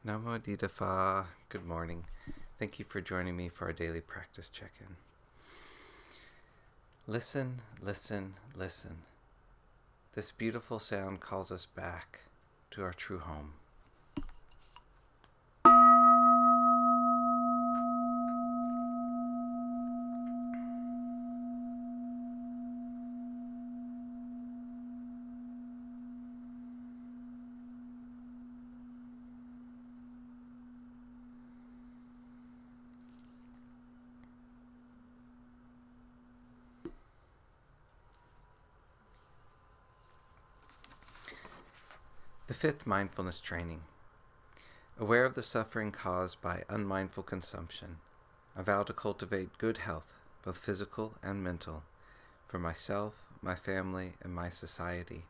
Namo Phat. Good morning. Thank you for joining me for our daily practice check-in. Listen, listen, listen. This beautiful sound calls us back to our true home. The fifth mindfulness training. Aware of the suffering caused by unmindful consumption, I vow to cultivate good health, both physical and mental, for myself, my family, and my society,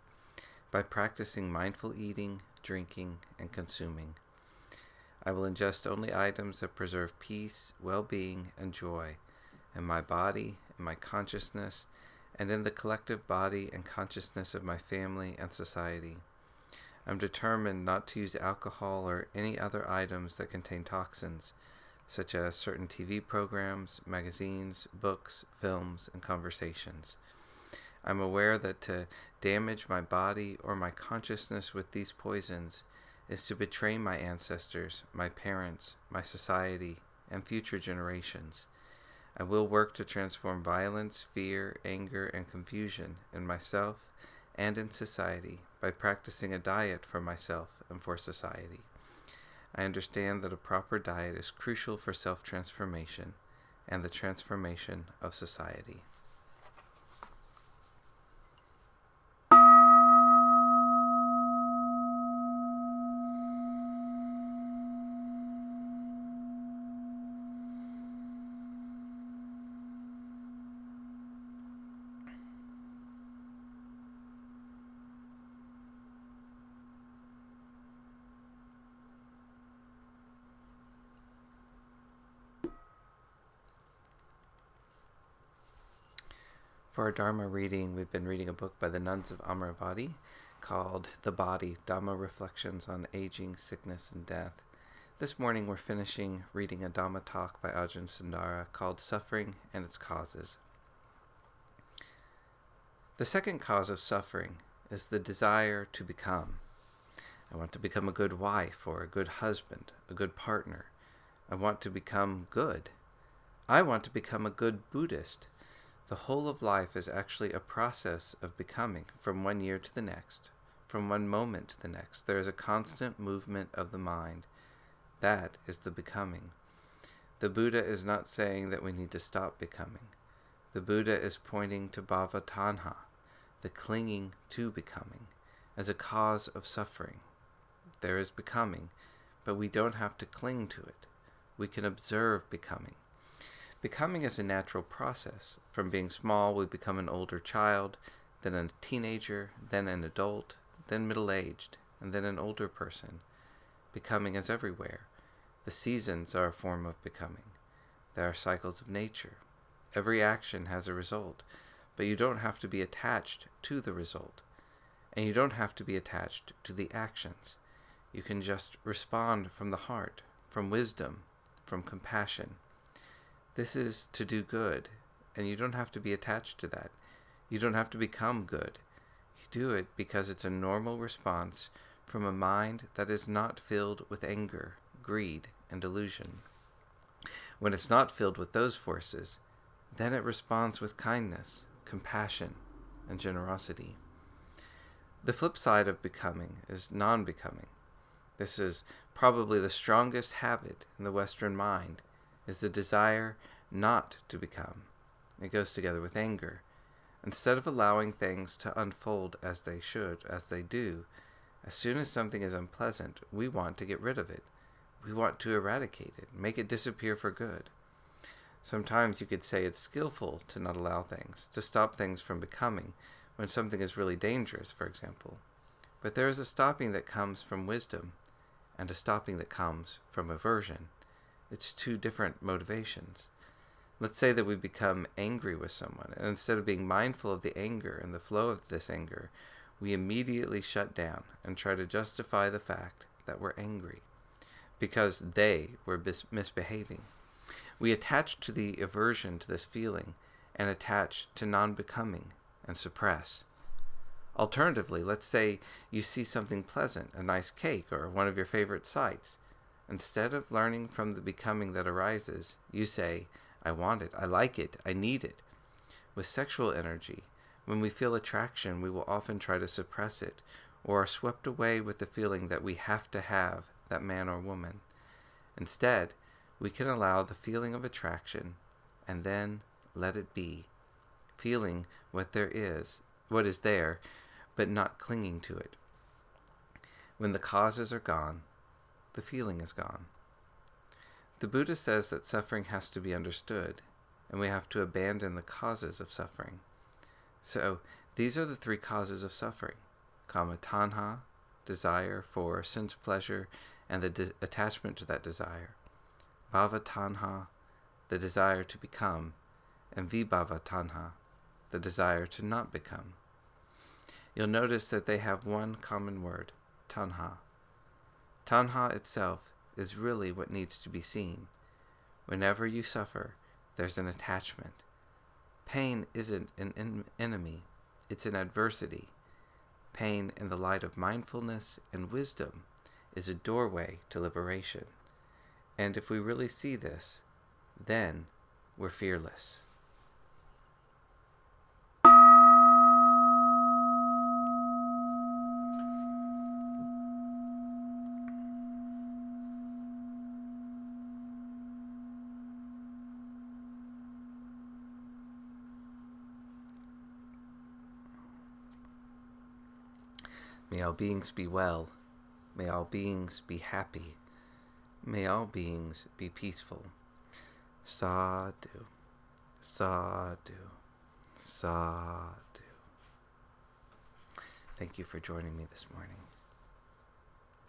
by practicing mindful eating, drinking, and consuming. I will ingest only items that preserve peace, well-being, and joy in my body, in my consciousness, and in the collective body and consciousness of my family and society. I'm determined not to use alcohol or any other items that contain toxins, such as certain TV programs, magazines, books, films, and conversations. I'm aware that to damage my body or my consciousness with these poisons is to betray my ancestors, my parents, my society, and future generations. I will work to transform violence, fear, anger, and confusion in myself and in society by practicing a diet for myself and for society. I understand that a proper diet is crucial for self-transformation and the transformation of society. For our Dharma reading, we've been reading a book by the nuns of Amaravati called The Body, Dhamma Reflections on Aging, Sickness, and Death. This morning we're finishing reading a Dhamma talk by Ajahn Sundara called Suffering and Its Causes. The second cause of suffering is the desire to become. I want to become a good wife or a good husband, a good partner. I want to become good. I want to become a good Buddhist. The whole of life is actually a process of becoming from one year to the next, from one moment to the next. There is a constant movement of the mind. That is the becoming. The Buddha is not saying that we need to stop becoming. The Buddha is pointing to bhava tanha, the clinging to becoming, as a cause of suffering. There is becoming, but we don't have to cling to it. We can observe becoming. Becoming is a natural process. From being small, we become an older child, then a teenager, then an adult, then middle-aged, and then an older person. Becoming is everywhere. The seasons are a form of becoming. There are cycles of nature. Every action has a result, but you don't have to be attached to the result. And you don't have to be attached to the actions. You can just respond from the heart, from wisdom, from compassion. This is to do good, and you don't have to be attached to that. You don't have to become good. You do it because it's a normal response from a mind that is not filled with anger, greed, and delusion. When it's not filled with those forces, then it responds with kindness, compassion, and generosity. The flip side of becoming is non-becoming. This is probably the strongest habit in the Western mind, is the desire not to become. It goes together with anger. Instead of allowing things to unfold as they should, as they do, as soon as something is unpleasant, we want to get rid of it. We want to eradicate it, make it disappear for good. Sometimes you could say it's skillful to not allow things, to stop things from becoming, when something is really dangerous, for example. But there is a stopping that comes from wisdom, and a stopping that comes from aversion. It's two different motivations. Let's say that we become angry with someone, and instead of being mindful of the anger and the flow of this anger, we immediately shut down and try to justify the fact that we're angry. because they were misbehaving. We attach to the aversion to this feeling and attach to non-becoming and suppress. Alternatively, let's say you see something pleasant, a nice cake or one of your favorite sights. Instead of learning from the becoming that arises, you say, I want it, I like it, I need it. With sexual energy, when we feel attraction, we will often try to suppress it, or are swept away with the feeling that we have to have that man or woman. Instead, we can allow the feeling of attraction, and then let it be, feeling what is there, but not clinging to it. When the causes are gone, the feeling is gone. The Buddha says that suffering has to be understood, and we have to abandon the causes of suffering. So, these are the three causes of suffering: kama tanha, desire for sense pleasure and the attachment to that desire; bhava tanha, the desire to become; and vibhava tanha, the desire to not become. You'll notice that they have one common word, tanha. Tanha itself is really what needs to be seen. Whenever you suffer, there's an attachment. Pain isn't an enemy, it's an adversity. Pain in the light of mindfulness and wisdom is a doorway to liberation. And if we really see this, then we're fearless. May all beings be well. May all beings be happy. May all beings be peaceful. Sadhu, sadhu, sadhu. Thank you for joining me this morning.